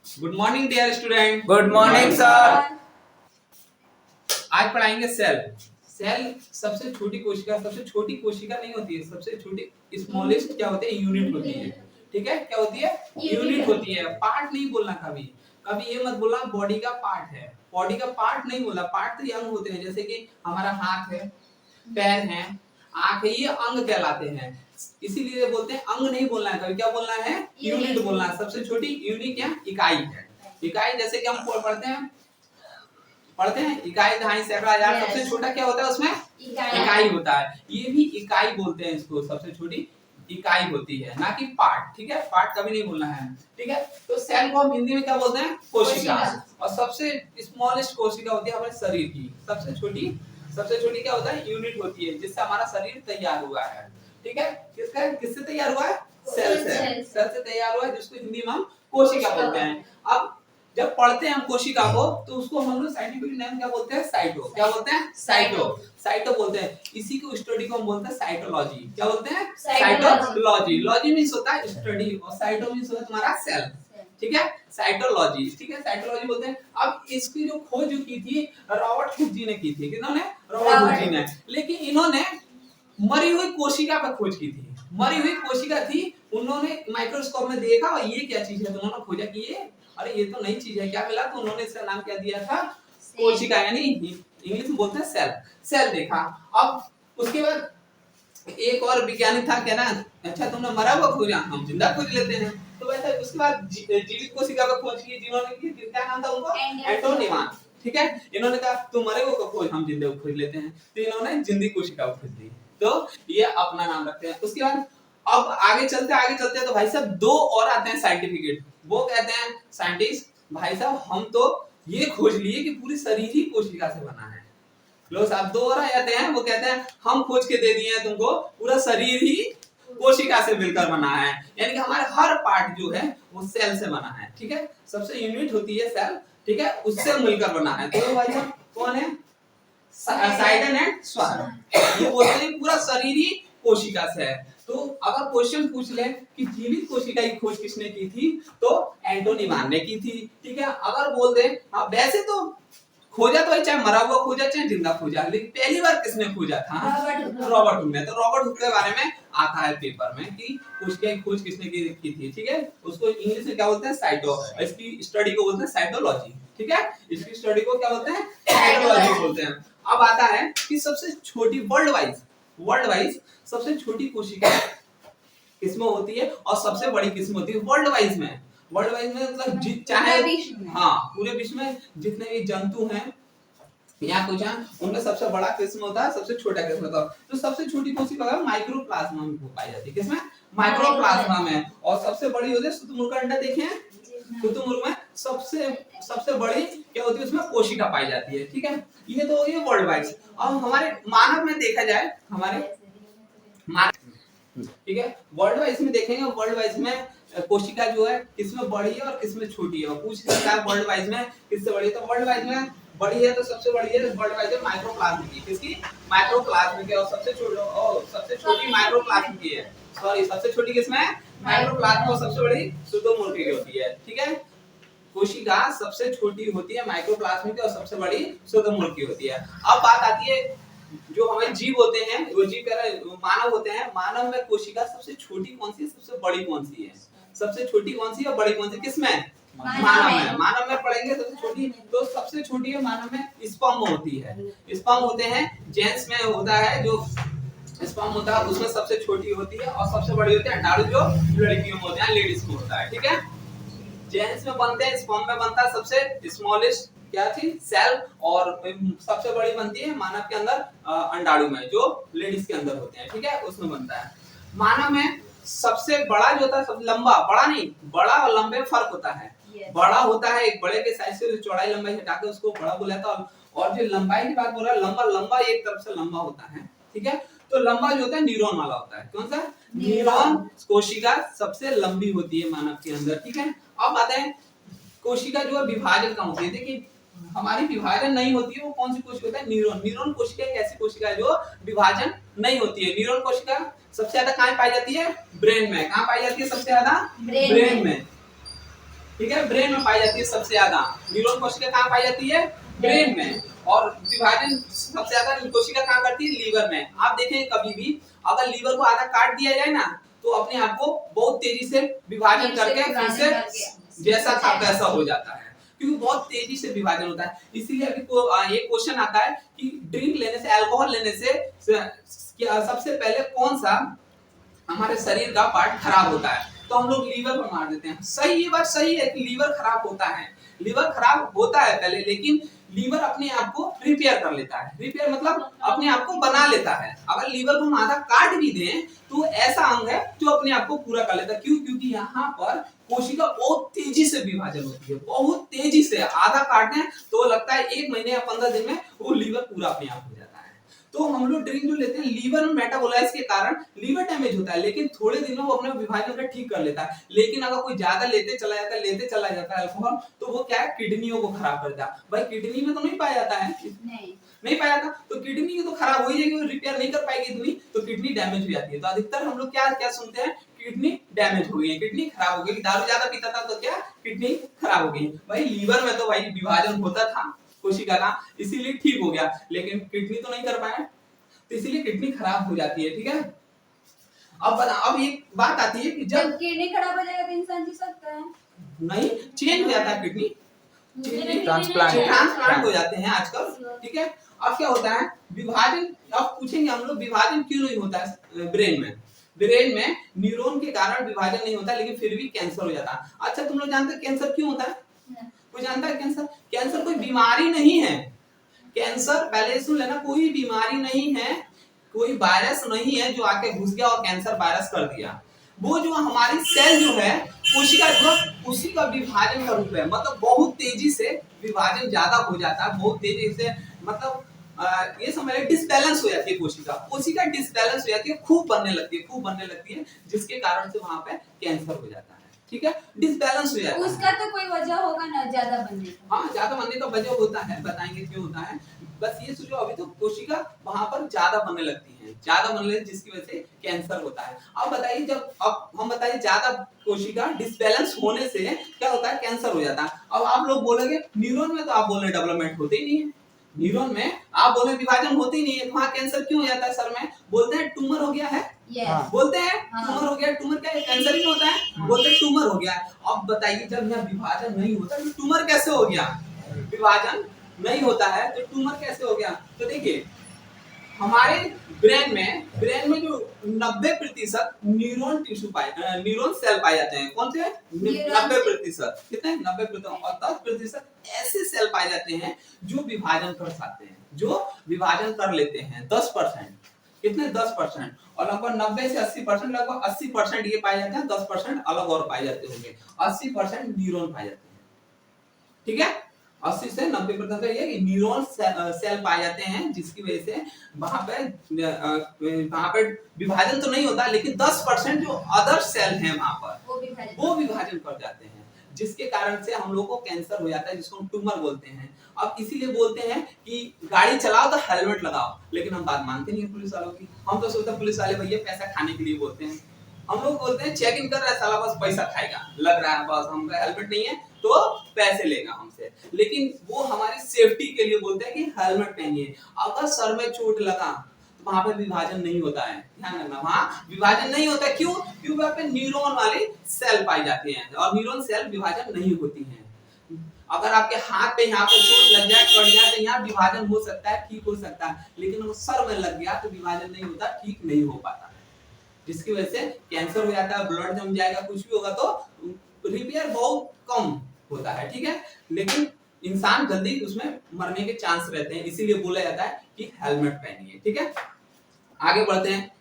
Good morning dear student. Good morning sir. आज पढ़ाएंगे cell. Cell सबसे छोटी कोशिका, सबसे छोटी कोशिका नहीं होती है, सबसे छोटी स्मॉलेस्ट क्या होती है, यूनिट होती है। ठीक है, क्या होती है, यूनिट होती है। पार्ट नहीं बोलना कभी, कभी ये मत बोलना बॉडी का पार्ट है। बॉडी का पार्ट नहीं बोला, पार्ट तो ये अंग होते हैं, जैसे कि हमारा हाथ है, पैर है, आंख है, ये अंग कहलाते हैं। इसीलिए बोलते हैं अंग नहीं बोलना है कभी, क्या बोलना है, यूनिट बोलना है। सबसे छोटी यूनिट क्या, इकाई है। इकाई जैसे कि हम पढ़ते हैं इकाई, दहाई, सैकड़ा, हजार। सबसे छोटा क्या होता है उसमें, इकाई होता है। ये भी इकाई बोलते हैं इसको, सबसे छोटी इकाई होती है, ना कि पार्ट। ठीक है, पार्ट कभी नहीं बोलना है। ठीक है, तो सेल को हम हिंदी में क्या बोलते हैं, कोशिका। और सबसे स्मॉलेस्ट कोशिका होती है हमारे शरीर की। सबसे छोटी क्या होता है, यूनिट होती है, जिससे हमारा शरीर तैयार हुआ है। ठीक है, किससे तैयार हुआ है, सेल से तैयार हुआ है, जिसको हिंदी में हम कोशिका बोलते हैं। अब जब पढ़ते हैं हम कोशिका को, तो उसको हम लोग साइंटिफिक नेम क्या बोलते हैं, साइटो। क्या बोलते हैं, साइटो बोलते हैं। इसी को स्टडी को हम बोलते हैं साइटोलॉजी। क्या बोलते हैं, साइटोलॉजी। लॉजी मींस होता है स्टडी, और साइटो मींस होता है तुम्हारा सेल। ठीक है, साइटोलॉजी। ठीक है, साइटोलॉजी बोलते हैं। अब इसकी जो खोज जो की थी रॉबर्ट हुक जी ने की थी। किन्होंने, रॉबर्ट हुक जी ने। लेकिन इन्होंने मरी हुई कोशिका पर खोज की थी। मरी हुई कोशिका थी, उन्होंने माइक्रोस्कोप में देखा और ये क्या चीज है, तो उन्होंने खोजा कि ये, अरे ये तो नई चीज है, क्या मिला, तो उन्होंने इसका नाम क्या दिया था, कोशिका, यानी इंग्लिश में बोलते हैं सेल देखा। अब उसके बाद एक और वैज्ञानिक था, क्या ना, अच्छा तुमने मरा हुआ खोजा, हम जिंदा खोज लेते हैं। तो वैसे उसके बाद जीवित कोशिका का खोज की, जिन्होंने की, क्या नाम था उनको, एंटोनिमान। ठीक है, इन्होंने कहा तुम मरे हुए को खोज, हम जिंदे को खोज लेते हैं। तो इन्होंने जिंदी कोशिका को खोज ली, तो ये अपना नाम रखते हैं। उसके बाद अब आगे चलते तो भाई साहब दो और आते हैं साइंटिफिक। वो कहते हैं साइंटिस्ट, भाई साहब हम तो ये खोज लिए कि पूरी शरीर ही कोशिका से बना है। लोग साहब दो और आ जाते हैं, वो कहते हैं हम खोज के दे दिए हैं तुमको, पूरा शरीर ही कोशिका से मिलकर बना है, यानी कि हमारे हर पार्ट जो है वो सेल से बना है। ठीक है, सबसे यूनिट होती है सेल। ठीक है, उससे मिलकर बना है। तो भाई साहब कौन है, साइडन एंड स्वार। ये बोलते हैं पूरा शरीर ही कोशिका से है। तो अगर क्वेश्चन पूछ ले कि जीवित कोशिका की खोज किसने की थी, तो एंटोनिमान ने की थी। ठीक है, अगर बोल दे हाँ वैसे तो खोजा तो है, चाहे मरा हुआ खोजा चाहे जिंदा खोजा, लेकिन पहली बार किसने खोजा था, रॉबर्ट हुक ने। तो रॉबर्ट हुक के बारे में आता है पेपर में कि उसकी खोज किसने की थी। ठीक है, उसको इंग्लिश में क्या बोलते हैं, साइटो। इसकी स्टडी को बोलते हैं साइटोलॉजी। ठीक है, इसकी स्टडी को क्या बोलते हैं, साइटोलॉजी बोलते हैं। अब आता है कि सबसे छोटी वर्ल्ड वाइज सबसे छोटी कोशिका किस्म होती है और सबसे बड़ी किस्म होती है वर्ल्ड वाइज में। मतलब चाहे हाँ पूरे विश्व में जितने भी जंतु हैं या कुछ है, उनमें सबसे बड़ा किस्म होता है, सबसे छोटा किस्म होता है। तो सबसे छोटी कोशिका है माइक्रोप्लाज्मा में पाई जाती है। किसमें, माइक्रोप्लाज्मा में। और सबसे बड़ी होती है शुतुरमुर्ग का अंडा, देखे हैं शुतुरमुर्ग में सबसे बड़ी क्या होती है, उसमें कोशिका पाई जाती है। ठीक है, ये तो ये वर्ल्ड वाइड। अब हमारे मानव में देखा जाए, ठीक है, वर्ल्ड वाइज में देखेंगे, वर्ल्ड वाइज में कोशिका जो है किसमें बड़ी है और किसमें छोटी है। पूछ सकता है वर्ल्ड वाइज में किससे बड़ी है, तो वर्ल्ड वाइज में बड़ी है तो सबसे बड़ी है वर्ल्ड वाइज में माइक्रोप्लाज्म की। किसकी, माइक्रोप्लाज्म की। और सबसे छोटी माइक्रोप्लाज्म की है, सॉरी सबसे छोटी किसमें, माइक्रोप्लाज्म। और सबसे बड़ी शुतुरमुर्ग की होती है। ठीक है, कोशिका सबसे छोटी होती है माइक्रोप्लाज्म की और सबसे बड़ी शुतुरमुर्ग की होती है। अब बात आती है जो हमारे जीव होते हैं, वो जीव कह रहे मानव होते हैं, मानव में कोशिका सबसे छोटी कौन सी है, सबसे बड़ी कौन सी है, सबसे छोटी कौन सी है और बड़ी कौन सी, किसमें, मानव में पढ़ेंगे सबसे छोटी। तो सबसे छोटी है मानव में स्पर्म होती है, स्पर्म होते हैं। जेंट्स में होता है जो स्पर्म होता है उसमें सबसे छोटी होती है, और सबसे बड़ी होती है अंडाणु जो लड़कियों में होते हैं, लेडीज में होता है। ठीक है, जेंट्स में बनते हैं, स्पर्म में बनता है सबसे स्मॉलेस्ट क्या चीज, सेल। और सबसे बड़ी बनती है मानव के अंदर अंडाणु में, जो लेडीज के अंदर होते हैं। ठीक है, उसमें बनता है। मानव में सबसे बड़ा जो होता है, सबसे लंबा, बड़ा नहीं, बड़ा और लंबे में फर्क होता है। बड़ा होता है एक बड़े के साइज से चौड़ाई लंबाई हटा के उसको बड़ा बोला था, और जो लंबाई की बात बोल रहा है, लंबा एक तरफ से लंबा होता है। ठीक है, तो लंबा जो होता है न्यूरॉन वाला होता है। कौन सा, न्यूरॉन कोशिका सबसे लंबी होती है मानव के अंदर। ठीक है, अब आते हैं कोशिका जो है विभाजन कहाँ होती है। देखिए हमारी विभाजन नहीं होती है, वो कौन सी कोशिका होता है, न्यूरॉन कोशिका एक ऐसी कोशिका है जो विभाजन नहीं होती है। न्यूरॉन कोशिका सबसे ज्यादा कहाँ पाई जाती है, ब्रेन में। कहाँ पाई जाती है सबसे ज्यादा, ब्रेन में। ठीक है, ब्रेन में पाई जाती है सबसे ज्यादा। न्यूरॉन कोशिका कहाँ पाई जाती है? ब्रेन में। और विभाजन सबसे ज्यादा कोशिका कहाँ करती है? लीवर में। आप देखें कभी भी अगर लीवर को आधा काट दिया जाए ना तो अपने आप को बहुत तेजी से विभाजन करके फिर से जैसा था वैसा हो जाता है, क्योंकि बहुत तेजी से विभाजन होता है। इसीलिए अभी ये क्वेश्चन आता है कि ड्रिंक लेने से, अल्कोहल लेने से सबसे पहले कौन सा हमारे शरीर का पार्ट खराब होता है? तो हम लोग लीवर पर मार देते हैं। सही, ये बात सही है कि लीवर खराब होता है, लीवर खराब होता है पहले, लेकिन लीवर अपने आप को रिपेयर कर लेता है। रिपेयर मतलब अपने आप को बना लेता है। अगर लीवर को हम आधा काट भी दें तो ऐसा अंग है जो अपने आप को पूरा कर लेता है। क्यों? क्योंकि यहाँ पर कोशिका बहुत तेजी से विभाजन होती है, बहुत तेजी से। आधा काट दें तो लगता है 1 महीने या 15 दिन में वो लीवर पूरा अपने आप हो जाता है। तो हम लोग ड्रिंक जो लेते हैं, लीवर में मेटाबोलाइज के कारण लीवर डैमेज होता है, लेकिन थोड़े दिनों वो अपने विभाजन का ठीक कर लेता है। लेकिन अगर कोई ज्यादा लेते चला जाता है अल्कोहल, तो वो क्या है, किडनियों को खराब कर देता है। भाई किडनी में तो नहीं पाया जाता है, नहीं पाया था, तो किडनी तो खराब हो ही जाएगी, वो रिपेयर नहीं कर पाएगी इतनी, तो किडनी डैमेज हो जाती है। तो अधिकतर हम लोग क्या क्या सुनते हैं, किडनी डैमेज हो गई है, किडनी खराब हो गई, दारू ज्यादा पीता था तो क्या किडनी खराब हो गई। भाई लीवर में तो भाई विभाजन होता था कोशिका का, इसीलिए ठीक हो गया, लेकिन किडनी तो नहीं कर पाया, तो इसीलिए किडनी खराब हो जाती है। ठीक है, अब एक बात आती है कि जब किडनी खराब हो जाएगा तो इंसान जी सकता है? नहीं, चेंज हो जाता है किडनी, ट्रांसप्लांट हो जाते हैं आजकल। ठीक है, अब क्या होता है विभाजन, अब पूछेंगे हम लोग विभाजन क्यों नहीं होता है ब्रेन में? ब्रेन में न्यूरॉन के कारण विभाजन नहीं होता, लेकिन फिर भी कैंसर हो जाता है। अच्छा, तुम लोग जानते हो कैंसर क्यों होता है? कोई जानता है कैंसर? कैंसर कोई बीमारी नहीं है। कैंसर, पहले सुन लेना, कोई बीमारी नहीं है, कोई वायरस नहीं है जो आके घुस गया और कैंसर वायरस कर दिया। वो जो हमारी सेल जो है, कोशिका जो, उसी का विभाजन का रूप है। मतलब बहुत तेजी से विभाजन ज्यादा हो जाता है, बहुत तेजी से, मतलब ये समझ डिसबैलेंस हो जाती है कोशिका, कोशिका डिसबैलेंस हो जाती है, खूब बनने लगती है, जिसके कारण से वहां पे कैंसर हो जाता है। ठीक है, डिसबैलेंस हो जाता है। उसका तो कोई वजह होगा ना ज्यादा बनने का? हाँ, ज्यादा बनने का वजह होता है, बताएंगे क्यों होता है। बस ये सोचो, अभी तो कोशिका वहां पर ज्यादा बनने लगती है, ज्यादा बनने लगती है, जिसकी वजह से कैंसर होता है। अब बताइए, अब हम बताइए ज्यादा कोशिका डिसबैलेंस होने से क्या होता है, कैंसर हो जाता है। अब आप लोग बोलेंगे न्यूरॉन में तो आप बोल रहे डेवलपमेंट होते ही नहीं है, न्यूरॉन में आप बोले विभाजन होते ही नहीं है, वहां कैंसर क्यों हो जाता है? सर में बोलते हैं ट्यूमर हो गया है, बोलते हैं ट्यूमर हो गया, ट्यूमर क्या है, कैंसर ही होता है, बोलते हैं ट्यूमर हो गया। अब बताइए जब यहाँ विभाजन नहीं होता तो ट्यूमर कैसे हो गया? विभाजन नहीं होता है तो ट्यूमर कैसे हो गया? तो देखिए, हमारे ब्रेन में जो 90% न्यूरॉन टिश्यू न्यूरॉन सेल पाए जाते हैं। कौन से? 90%। कितने? 90%। और 10% ऐसे सेल पाए जाते हैं जो विभाजन कर सकते हैं, जो विभाजन कर लेते हैं। 10%, कितने? 10%। और लगभग 90 से 80%, लगभग 80% ये पाए जाते हैं, 10% अलग और पाए जाते होंगे। 80% न्यूरॉन पाए जाते हैं। ठीक है, 80 से 90% ये कि न्यूरॉन सेल पाए जाते हैं, जिसकी वजह से वहां पे विभाजन तो नहीं होता, लेकिन 10% जो अदर सेल हैं वहां पर वो विभाजन कर जाते हैं, जिसके कारण से हम लोग को कैंसर हो जाता है, जिसको हम ट्यूमर बोलते हैं। अब इसीलिए बोलते हैं कि गाड़ी चलाओ तो हेलमेट लगाओ, लेकिन हम बात मानते नहीं है पुलिस वालों की। हम तो सोचते हैं पुलिस वाले भैया पैसा खाने के लिए बोलते हैं। हम लोग बोलते हैं चेक इन कर रहा है साला, बस पैसा खाएगा, लग रहा है बस, हमका हेलमेट नहीं है तो पैसे लेगा हमसे। लेकिन वो हमारी सेफ्टी के लिए बोलते हैं कि हेलमेट पहनिए। अगर सर में चोट लगा तो वहां पे विभाजन नहीं होता है, ध्यान रखना, वहां विभाजन नहीं होता है। क्यों? क्योंकि वहां पे न्यूरॉन वाली सेल पाई जाती हैं, और न्यूरॉन सेल विभाजन नहीं होती हैं। अगर आपके हाथ पे यहाँ पे चोट लग जाए, कट जाए, तो यहाँ विभाजन हो सकता है, ठीक हो सकता है, लेकिन अगर सर में लग गया तो विभाजन नहीं होता, ठीक नहीं हो पाता, जिसकी वजह से कैंसर हो जाता है, ब्लड जम जाएगा, कुछ भी होगा तो रिपेयर बहुत कम होता है। ठीक है, लेकिन इंसान जल्दी उसमें मरने के चांस रहते हैं, इसीलिए बोला जाता है कि हेलमेट पहनिए। ठीक है, आगे बढ़ते हैं।